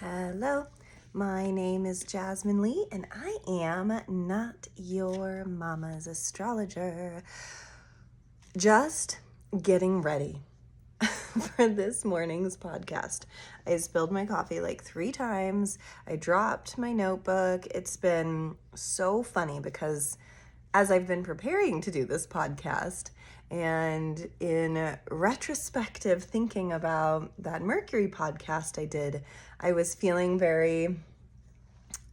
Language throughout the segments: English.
Hello, my name is Jasmine Lee, and I am not your mama's astrologer. Just getting ready for this morning's podcast. I spilled my coffee like 3 times. I dropped my notebook. It's been so funny because as I've been preparing to do this podcast, and in retrospective thinking about that Mercury podcast I did, I was feeling very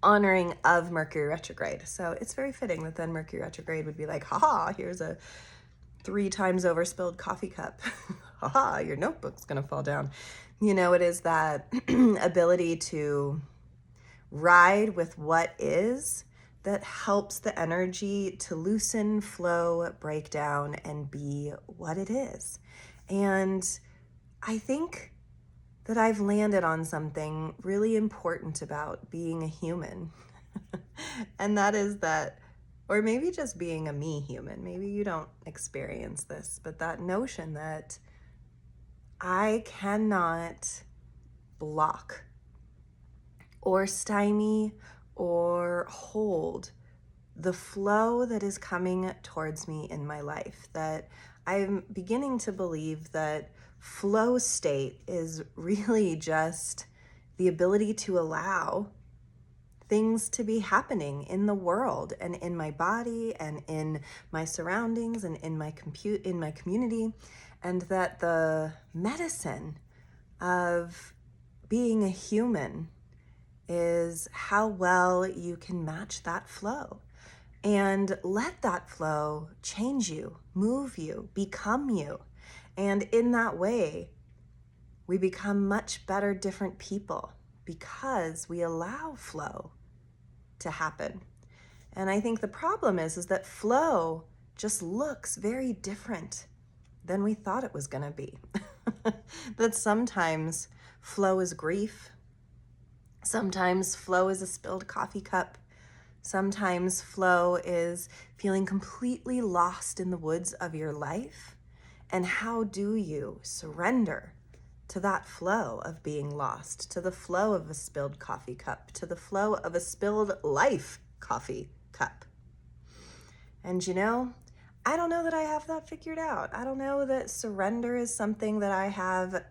honoring of Mercury retrograde. So it's very fitting that then Mercury retrograde would be like, haha, here's a 3 times over spilled coffee cup. Haha, your notebook's gonna fall down. You know, it is that ability to ride with what is that helps the energy to loosen, flow, break down, and be what it is. And I think that I've landed on something really important about being a human. And that is that, or maybe just being a me human. Maybe you don't experience this, but that notion that I cannot block or stymie or hold the flow that is coming towards me in my life. That I'm beginning to believe that flow state is really just the ability to allow things to be happening in the world and in my body and in my surroundings and in my community, and that the medicine of being a human is how well you can match that flow and let that flow change you, move you, become you. And in that way, we become much better, different people because we allow flow to happen. And I think the problem is that flow just looks very different than we thought it was going to be. That sometimes flow is grief. Sometimes flow is a spilled coffee cup. Sometimes flow is feeling completely lost in the woods of your life. And how do you surrender to that flow of being lost, to the flow of a spilled coffee cup, to the flow of a spilled life coffee cup? And you know, I don't know that I have that figured out. I don't know that surrender is something that I have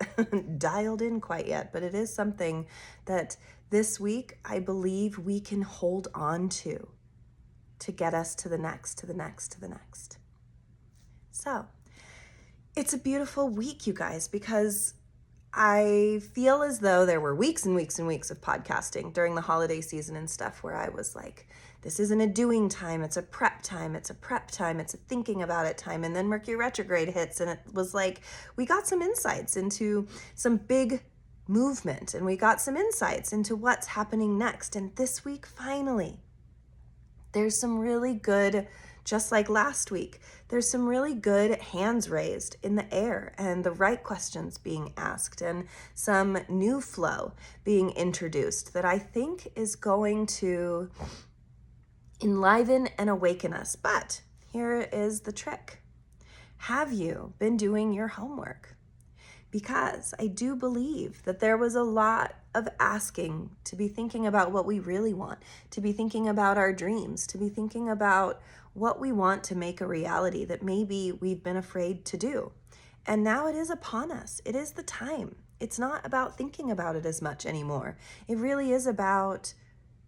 dialed in quite yet, but it is something that this week I believe we can hold on to get us to the next, to the next, to the next. So it's a beautiful week, you guys, because I feel as though there were weeks and weeks and weeks of podcasting during the holiday season and stuff where I was like, this isn't a doing time, it's a prep time, it's a prep time, it's a thinking about it time. And then Mercury retrograde hits and it was like, we got some insights into some big movement and we got some insights into what's happening next. And this week, finally, there's some really good, just like last week, there's some really good hands raised in the air and the right questions being asked and some new flow being introduced that I think is going to enliven and awaken us. But here is the trick. Have you been doing your homework? Because I do believe that there was a lot of asking to be thinking about what we really want, to be thinking about our dreams, to be thinking about what we want to make a reality that maybe we've been afraid to do. And now it is upon us. It is the time. It's not about thinking about it as much anymore. It really is about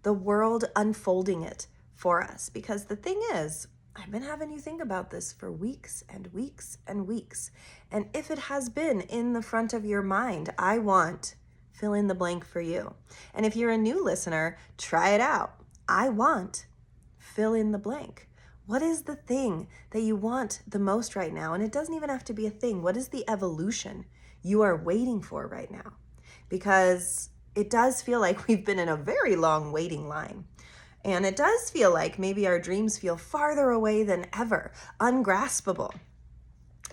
the world unfolding it for us. Because the thing is, I've been having you think about this for weeks and weeks and weeks. And if it has been in the front of your mind, I want fill in the blank for you. And if you're a new listener, try it out. I want fill in the blank. What is the thing that you want the most right now? And it doesn't even have to be a thing. What is the evolution you are waiting for right now? Because it does feel like we've been in a very long waiting line. And it does feel like maybe our dreams feel farther away than ever, ungraspable.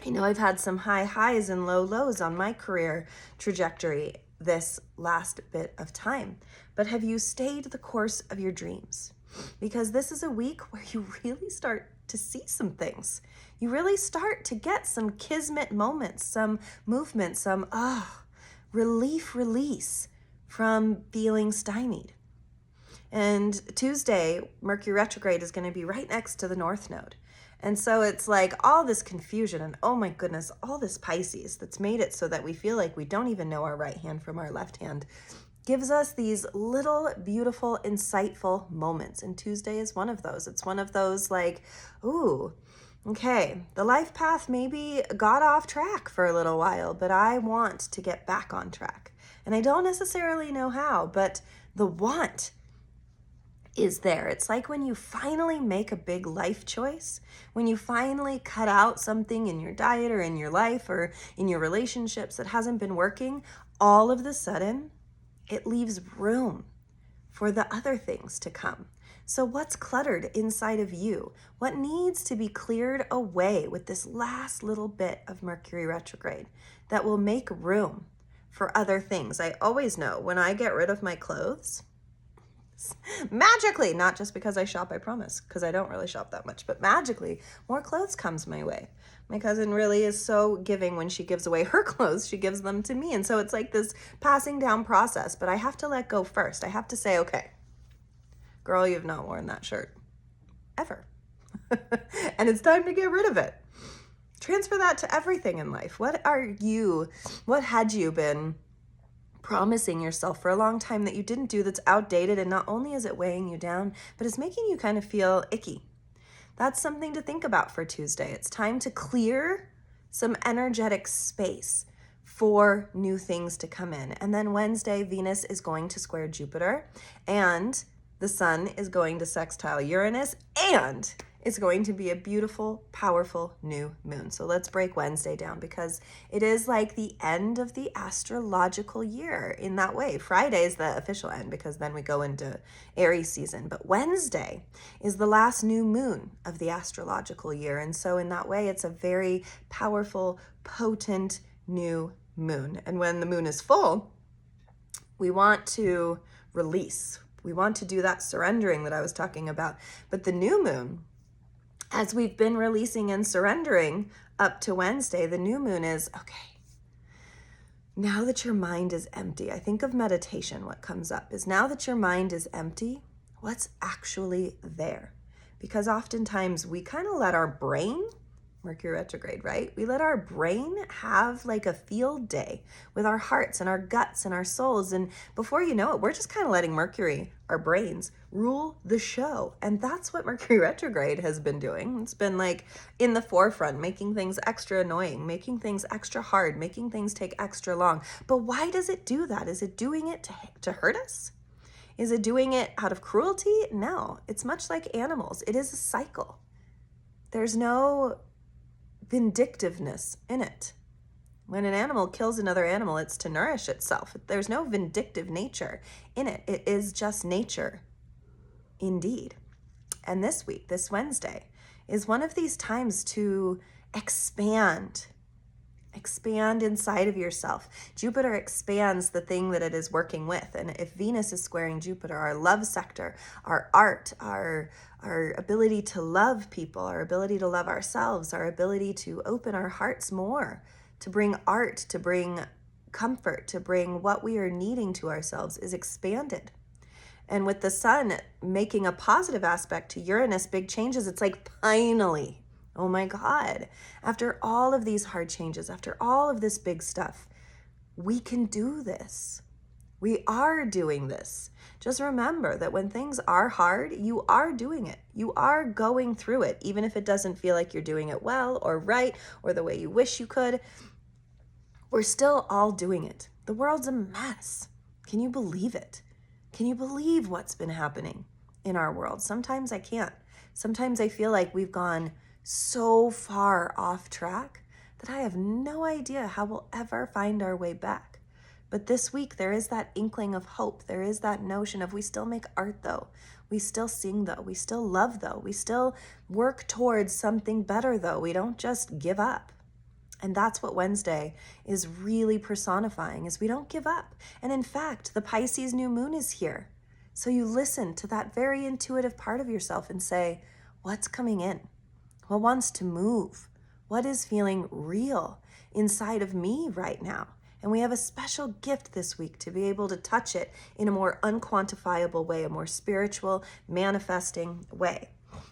I know I've had some high highs and low lows on my career trajectory this last bit of time. But have you stayed the course of your dreams? Because this is a week where you really start to see some things. You really start to get some kismet moments, some movement, some relief, release from feeling stymied. And Tuesday, Mercury retrograde is going to be right next to the North Node. And so it's like all this confusion and oh my goodness, all this Pisces that's made it so that we feel like we don't even know our right hand from our left hand gives us these little beautiful, insightful moments. And Tuesday is one of those. It's one of those like, ooh, okay, the life path maybe got off track for a little while, but I want to get back on track. And I don't necessarily know how, but the want is there. It's like when you finally make a big life choice, when you finally cut out something in your diet or in your life or in your relationships that hasn't been working, all of the sudden, it leaves room for the other things to come. So what's cluttered inside of you? What needs to be cleared away with this last little bit of Mercury retrograde that will make room for other things? I always know when I get rid of my clothes, magically, not just because I shop, I promise, because I don't really shop that much, but magically, more clothes comes my way. My cousin really is so giving when she gives away her clothes, she gives them to me. And so it's like this passing down process, but I have to let go first. I have to say, okay, girl, you've not worn that shirt ever. And it's time to get rid of it. Transfer that to everything in life. What had you been promising yourself for a long time that you didn't do that's outdated, and not only is it weighing you down, but it's making you kind of feel icky? That's something to think about for Tuesday. It's time to clear some energetic space for new things to come in. And then Wednesday, Venus is going to square Jupiter, and the sun is going to sextile Uranus, and it's going to be a beautiful, powerful new moon. So let's break Wednesday down because it is like the end of the astrological year in that way. Friday is the official end because then we go into Aries season. But Wednesday is the last new moon of the astrological year. And so in that way, it's a very powerful, potent new moon. And when the moon is full, we want to release. We want to do that surrendering that I was talking about. But the new moon, as we've been releasing and surrendering up to Wednesday, the new moon is, okay, now that your mind is empty, I think of meditation, what comes up is now that your mind is empty, what's actually there? Because oftentimes we kind of let our brain, Mercury retrograde, right? We let our brain have like a field day with our hearts and our guts and our souls. And before you know it, we're just kind of letting Mercury, our brains, rule the show. And that's what Mercury retrograde has been doing. It's been like in the forefront, making things extra annoying, making things extra hard, making things take extra long. But why does it do that? Is it doing it to hurt us? Is it doing it out of cruelty? No, it's much like animals. It is a cycle. There's no vindictiveness in it. When an animal kills another animal, it's to nourish itself. There's no vindictive nature in it. It is just nature indeed. And this week, this Wednesday, is one of these times to expand inside of yourself. Jupiter expands the thing that it is working with. And if Venus is squaring Jupiter, our love sector, our art, our ability to love people, our ability to love ourselves, our ability to open our hearts more, to bring art, to bring comfort, to bring what we are needing to ourselves is expanded. And with the sun making a positive aspect to Uranus, big changes, it's like finally, oh my God, after all of these hard changes, after all of this big stuff, we can do this. We are doing this. Just remember that when things are hard, you are doing it. You are going through it, even if it doesn't feel like you're doing it well or right or the way you wish you could. We're still all doing it. The world's a mess. Can you believe it? Can you believe what's been happening in our world? Sometimes I can't. Sometimes I feel like we've gone so far off track that I have no idea how we'll ever find our way back. But this week, there is that inkling of hope. There is that notion of we still make art, though. We still sing, though. We still love, though. We still work towards something better, though. We don't just give up. And that's what Wednesday is really personifying, is we don't give up. And in fact, the Pisces new moon is here. So you listen to that very intuitive part of yourself and say, what's coming in? What wants to move? What is feeling real inside of me right now? And we have a special gift this week to be able to touch it in a more unquantifiable way, a more spiritual, manifesting way.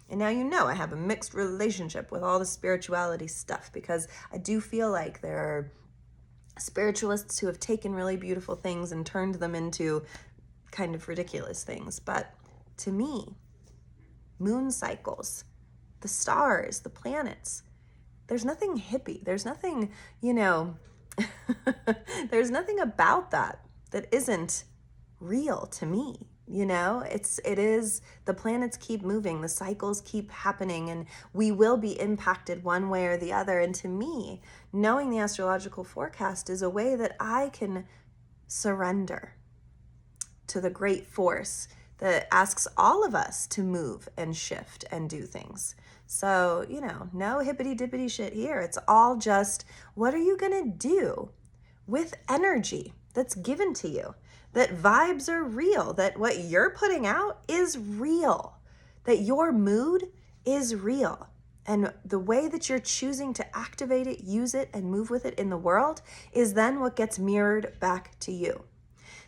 And now you know I have a mixed relationship with all the spirituality stuff, because I do feel like there are spiritualists who have taken really beautiful things and turned them into kind of ridiculous things. But to me, moon cycles, the stars, the planets, there's nothing hippie. There's nothing, there's nothing about that isn't real to me. It is, the planets keep moving, the cycles keep happening, and we will be impacted one way or the other. And to me, knowing the astrological forecast is a way that I can surrender to the great force that asks all of us to move and shift and do things. So, no hippity dippity shit here. It's all just, what are you gonna do with energy that's given to you? That vibes are real, that what you're putting out is real, that your mood is real. And the way that you're choosing to activate it, use it, and move with it in the world is then what gets mirrored back to you.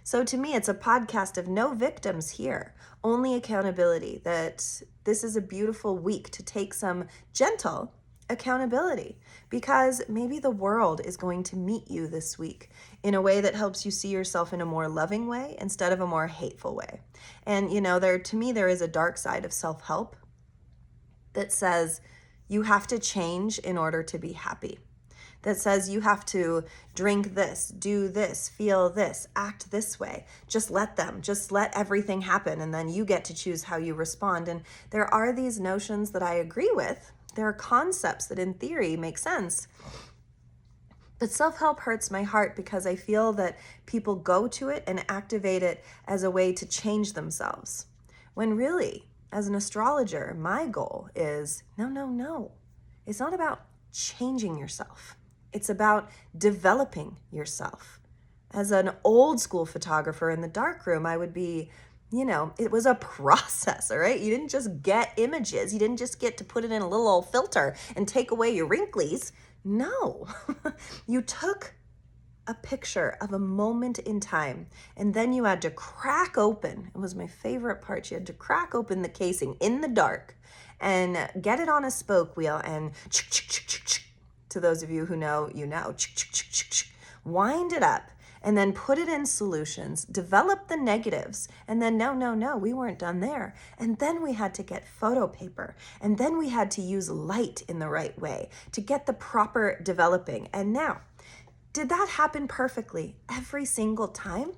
So to me, it's a podcast of no victims here, only accountability, that this is a beautiful week to take some gentle accountability, because maybe the world is going to meet you this week in a way that helps you see yourself in a more loving way instead of a more hateful way. And to me there is a dark side of self-help that says you have to change in order to be happy, that says you have to drink this, do this, feel this, act this way, just let everything happen, and then you get to choose how you respond. And there are these notions that I agree with. There are concepts that in theory make sense. But self-help hurts my heart because I feel that people go to it and activate it as a way to change themselves. When really, as an astrologer, my goal is, no. It's not about changing yourself. It's about developing yourself. As an old school photographer in the darkroom, I would be, it was a process, all right? You didn't just get images. You didn't just get to put it in a little old filter and take away your wrinklies. No, you took a picture of a moment in time, and then you had to crack open. It was my favorite part. You had to crack open the casing in the dark and get it on a spoke wheel and to those of you who know, wind it up. And then put it in solutions, develop the negatives, and then no, we weren't done there. And then we had to get photo paper, and then we had to use light in the right way to get the proper developing. And now, did that happen perfectly every single time?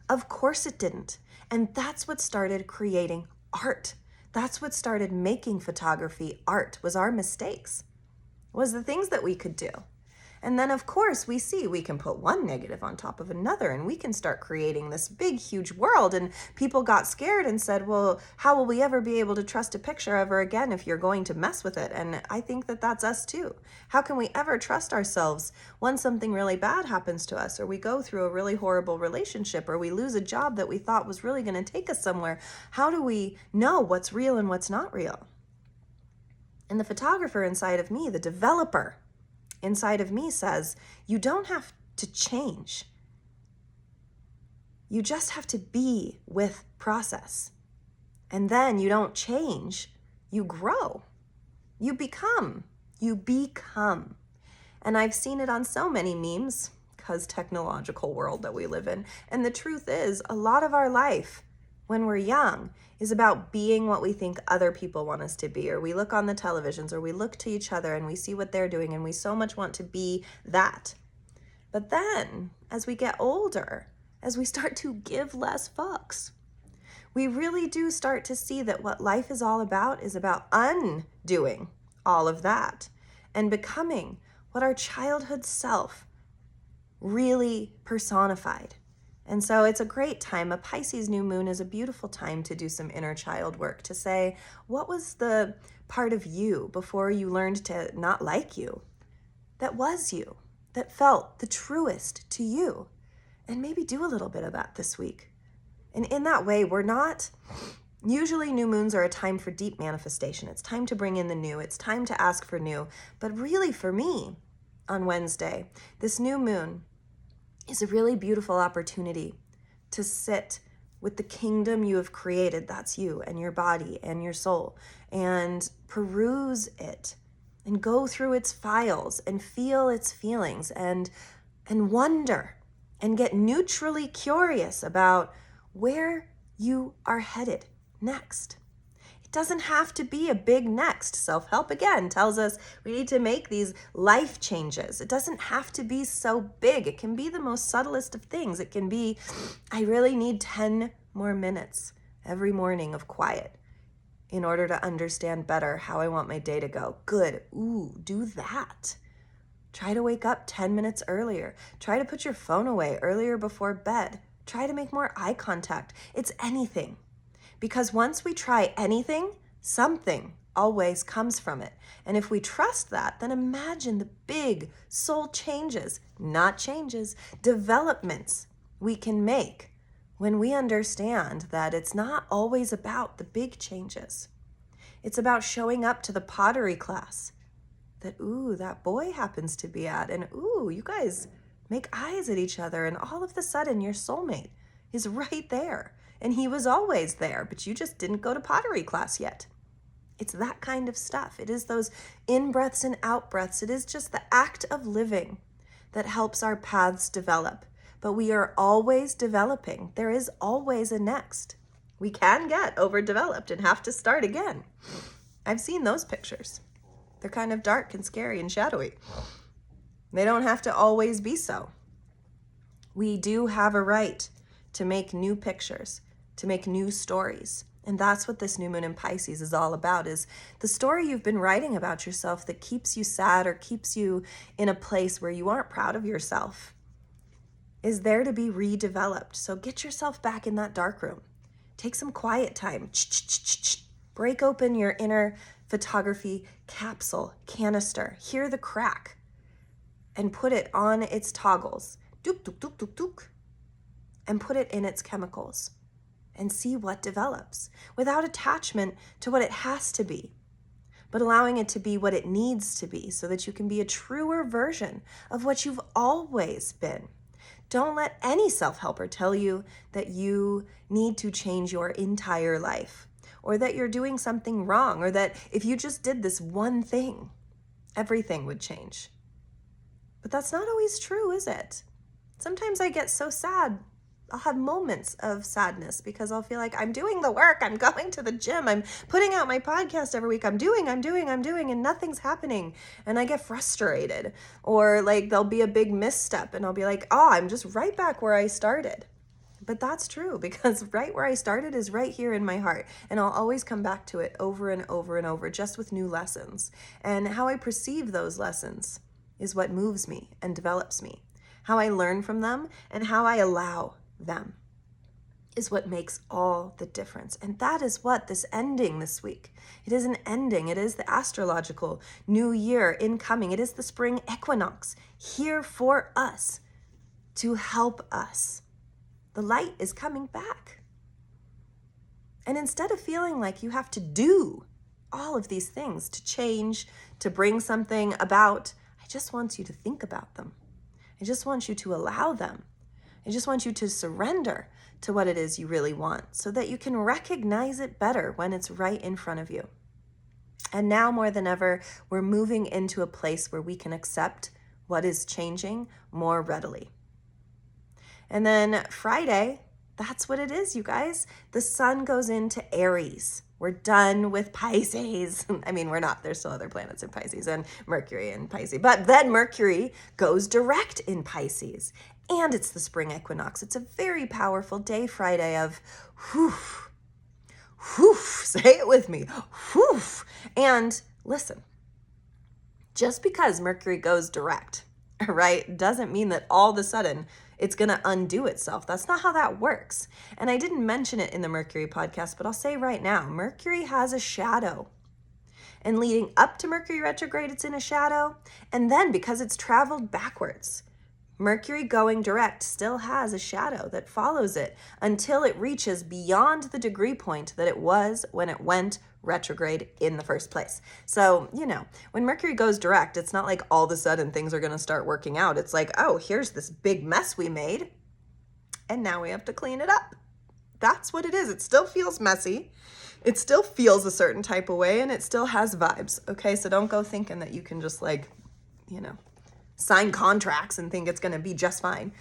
Of course it didn't. And that's what started creating art. That's what started making photography art, was our mistakes, was the things that we could do. And then, of course, we see we can put one negative on top of another, and we can start creating this big, huge world. And people got scared and said, well, how will we ever be able to trust a picture ever again if you're going to mess with it? And I think that that's us too. How can we ever trust ourselves when something really bad happens to us, or we go through a really horrible relationship, or we lose a job that we thought was really going to take us somewhere? How do we know what's real and what's not real? And the photographer inside of me, the developer inside of me, says, you don't have to change. You just have to be with process. And then you don't change, you grow. You become. And I've seen it on so many memes, because technological world that we live in. And the truth is, a lot of our life when we're young is about being what we think other people want us to be, or we look on the televisions, or we look to each other and we see what they're doing and we so much want to be that. But then as we get older, as we start to give less fucks, we really do start to see that what life is all about is about undoing all of that and becoming what our childhood self really personified. And so it's a great time. A Pisces new moon is a beautiful time to do some inner child work, to say, what was the part of you before you learned to not like you, that was you, that felt the truest to you? And maybe do a little bit of that this week. And in that way, usually new moons are a time for deep manifestation. It's time to bring in the new. It's time to ask for new. But really for me, on Wednesday, this new moon is a really beautiful opportunity to sit with the kingdom you have created, that's you and your body and your soul, and peruse it and go through its files and feel its feelings and wonder and get neutrally curious about where you are headed next. It doesn't have to be a big next. Self-help, again, tells us we need to make these life changes. It doesn't have to be so big. It can be the most subtlest of things. It can be, I really need 10 more minutes every morning of quiet in order to understand better how I want my day to go. Good. Ooh, do that. Try to wake up 10 minutes earlier. Try to put your phone away earlier before bed. Try to make more eye contact. It's anything. Because once we try anything, something always comes from it. And if we trust that, then imagine the big soul changes, not changes, developments we can make when we understand that it's not always about the big changes. It's about showing up to the pottery class that, that boy happens to be at, and you guys make eyes at each other, and all of a sudden your soulmate is right there. And he was always there, but you just didn't go to pottery class yet. It's that kind of stuff. It is those in-breaths and out-breaths. It is just the act of living that helps our paths develop. But we are always developing. There is always a next. We can get overdeveloped and have to start again. I've seen those pictures. They're kind of dark and scary and shadowy. They don't have to always be so. We do have a right to make new pictures, to make new stories. And that's what this new moon in Pisces is all about, is the story you've been writing about yourself that keeps you sad or keeps you in a place where you aren't proud of yourself is there to be redeveloped. So get yourself back in that dark room. Take some quiet time. Break open your inner photography capsule, canister. Hear the crack and put it on its toggles. Dook, dook, dook, dook, dook. And put it in its chemicals and see what develops without attachment to what it has to be, but allowing it to be what it needs to be so that you can be a truer version of what you've always been. Don't let any self-helper tell you that you need to change your entire life or that you're doing something wrong or that if you just did this one thing, everything would change. But that's not always true, is it? Sometimes I get so sad. I'll have moments of sadness because I'll feel like I'm doing the work. I'm going to the gym. I'm putting out my podcast every week. I'm doing, and nothing's happening. And I get frustrated. Or like there'll be a big misstep and I'll be like, I'm just right back where I started. But that's true because right where I started is right here in my heart. And I'll always come back to it over and over and over, just with new lessons. And how I perceive those lessons is what moves me and develops me. How I learn from them and how I allow them is what makes all the difference. And that is what this ending this week, it is an ending. It is the astrological new year incoming. It is the spring equinox here for us to help us. The light is coming back. And instead of feeling like you have to do all of these things to change, to bring something about, I just want you to think about them. I just want you to allow them. I just want you to surrender to what it is you really want so that you can recognize it better when it's right in front of you. And now more than ever, we're moving into a place where we can accept what is changing more readily. And then Friday, that's what it is, you guys. The sun goes into Aries. We're done with Pisces. I mean, we're not. There's still other planets in Pisces and Mercury in Pisces. But then Mercury goes direct in Pisces. And it's the spring equinox. It's a very powerful day, Friday, of whew, whew, say it with me, whew. And listen, just because Mercury goes direct, right, doesn't mean that all of a sudden it's going to undo itself. That's not how that works. And I didn't mention it in the Mercury podcast, but I'll say right now, Mercury has a shadow. And leading up to Mercury retrograde, it's in a shadow. And then because it's traveled backwards, Mercury going direct still has a shadow that follows it until it reaches beyond the degree point that it was when it went retrograde in the first place. So, when Mercury goes direct, it's not like all of a sudden things are going to start working out. It's like, oh, here's this big mess we made, and now we have to clean it up. That's what it is. It still feels messy. It still feels a certain type of way, and it still has vibes. Okay, so don't go thinking that you can just sign contracts and think it's going to be just fine.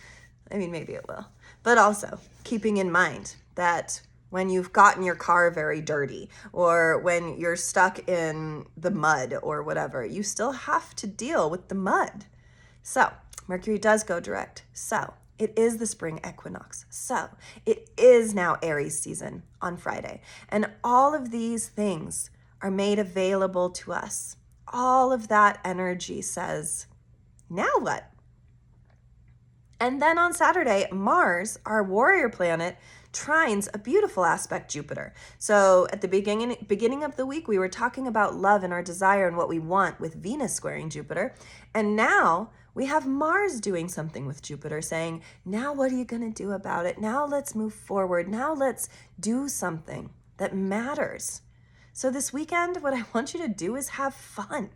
I mean, maybe it will. But also keeping in mind that when you've gotten your car very dirty, or when you're stuck in the mud or whatever, you still have to deal with the mud. So Mercury does go direct. So it is the spring equinox. So it is now Aries season on Friday. And all of these things are made available to us. All of that energy says, now what? And then on Saturday, Mars, our warrior planet, trines a beautiful aspect Jupiter. So at the beginning of the week, we were talking about love and our desire and what we want with Venus squaring Jupiter. And now we have Mars doing something with Jupiter, saying, now what are you going to do about it? Now let's move forward. Now let's do something that matters. So this weekend, what I want you to do is have fun.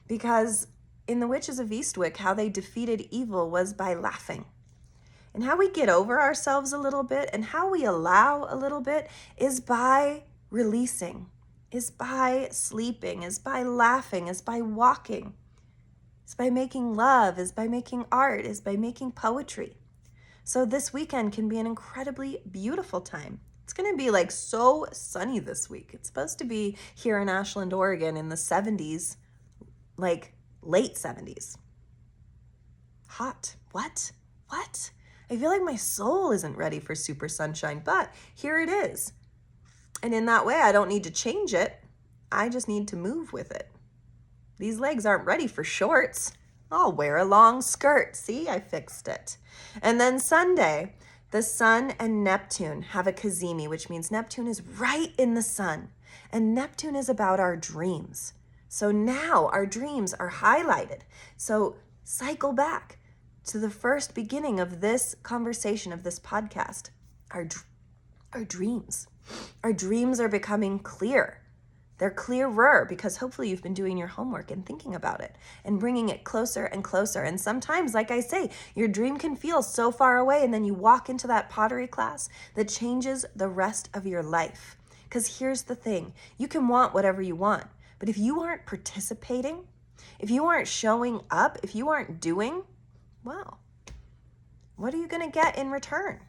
Because in the Witches of Eastwick, how they defeated evil was by laughing. And how we get over ourselves a little bit and how we allow a little bit is by releasing, is by sleeping, is by laughing, is by walking, is by making love, is by making art, is by making poetry. So this weekend can be an incredibly beautiful time. It's going to be so sunny this week. It's supposed to be here in Ashland, Oregon in the 70s, late 70s. Hot. What? I feel like my soul isn't ready for super sunshine, but here it is. And in that way, I don't need to change it. I just need to move with it. These legs aren't ready for shorts. I'll wear a long skirt. See, I fixed it. And then Sunday, the Sun and Neptune have a cazimi, which means Neptune is right in the Sun. And Neptune is about our dreams. So now our dreams are highlighted. So cycle back to the first beginning of this conversation, of this podcast. Our dreams. Our dreams are becoming clear. They're clearer because hopefully you've been doing your homework and thinking about it and bringing it closer and closer. And sometimes, like I say, your dream can feel so far away, and then you walk into that pottery class that changes the rest of your life. Because here's the thing, you can want whatever you want, but if you aren't participating, if you aren't showing up, if you aren't doing, well, what are you going to get in return?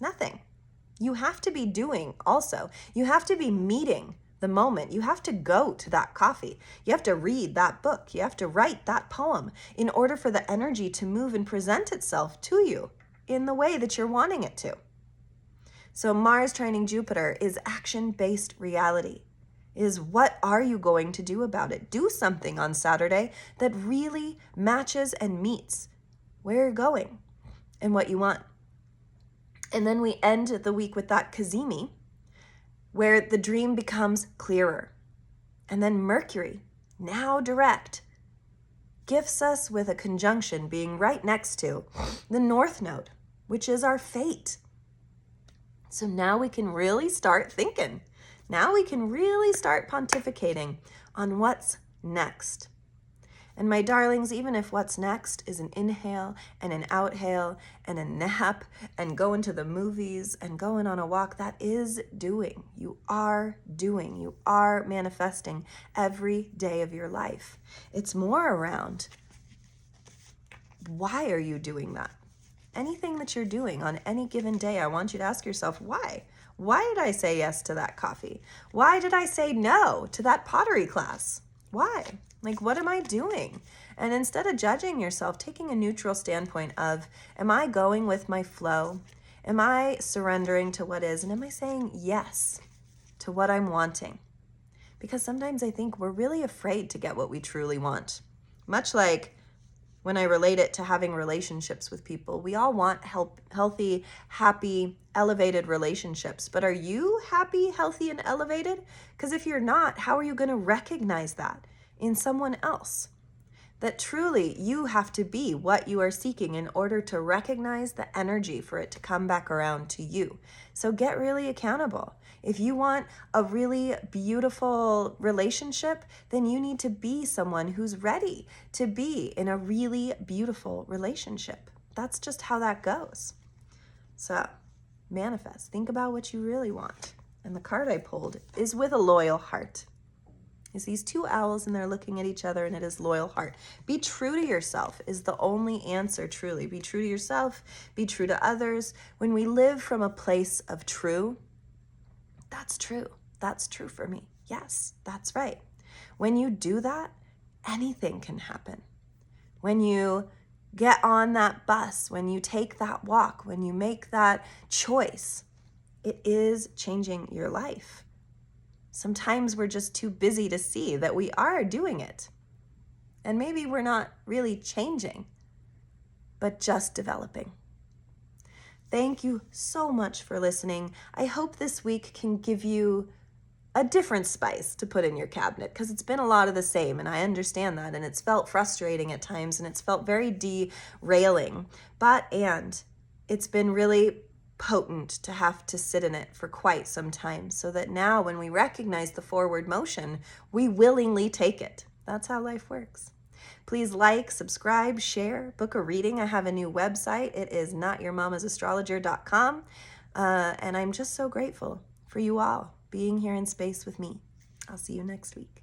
Nothing. You have to be doing also. You have to be meeting the moment. You have to go to that coffee. You have to read that book. You have to write that poem in order for the energy to move and present itself to you in the way that you're wanting it to. So Mars trining Jupiter is action-based reality. Is what are you going to do about it? Do something on Saturday that really matches and meets where you're going and what you want. And then we end the week with that cazimi, where the dream becomes clearer. And then Mercury, now direct, gifts us with a conjunction being right next to the North Node, which is our fate. So now we can really start thinking. Now we can really start pontificating on what's next. And my darlings, even if what's next is an inhale and an outhale and a nap and going to the movies and going on a walk, that is doing. You are doing. You are manifesting every day of your life. It's more around, why are you doing that? Anything that you're doing on any given day, I want you to ask yourself, why? Why did I say yes to that coffee? Why did I say no to that pottery class? Why? What am I doing? And instead of judging yourself, taking a neutral standpoint of, am I going with my flow? Am I surrendering to what is? And am I saying yes to what I'm wanting? Because sometimes I think we're really afraid to get what we truly want. Much like when I relate it to having relationships with people, we all want healthy, happy, elevated relationships. But are you happy, healthy, and elevated? Because if you're not, how are you going to recognize that in someone else? that truly you have to be what you are seeking in order to recognize the energy for it to come back around to you. So get really accountable. If you want a really beautiful relationship, then you need to be someone who's ready to be in a really beautiful relationship. That's just how that goes. So manifest. Think about what you really want. And the card I pulled is with a loyal heart. Is these two owls and they're looking at each other, and it is loyal heart. Be true to yourself is the only answer, truly. Be true to yourself, be true to others. When we live from a place of true, that's true. That's true for me. Yes, that's right. When you do that, anything can happen. When you get on that bus, when you take that walk, when you make that choice, it is changing your life. Sometimes we're just too busy to see that we are doing it. And maybe we're not really changing, but just developing. Thank you so much for listening. I hope this week can give you a different spice to put in your cabinet, because it's been a lot of the same, and I understand that, and it's felt frustrating at times, and it's felt very derailing, and it's been really potent to have to sit in it for quite some time, so that now when we recognize the forward motion, we willingly take it. That's how life works. Please like, subscribe, share, book a reading. I have a new website. It is notyourmamasastrologer.com, and I'm just so grateful for you all being here in space with me. I'll see you next week.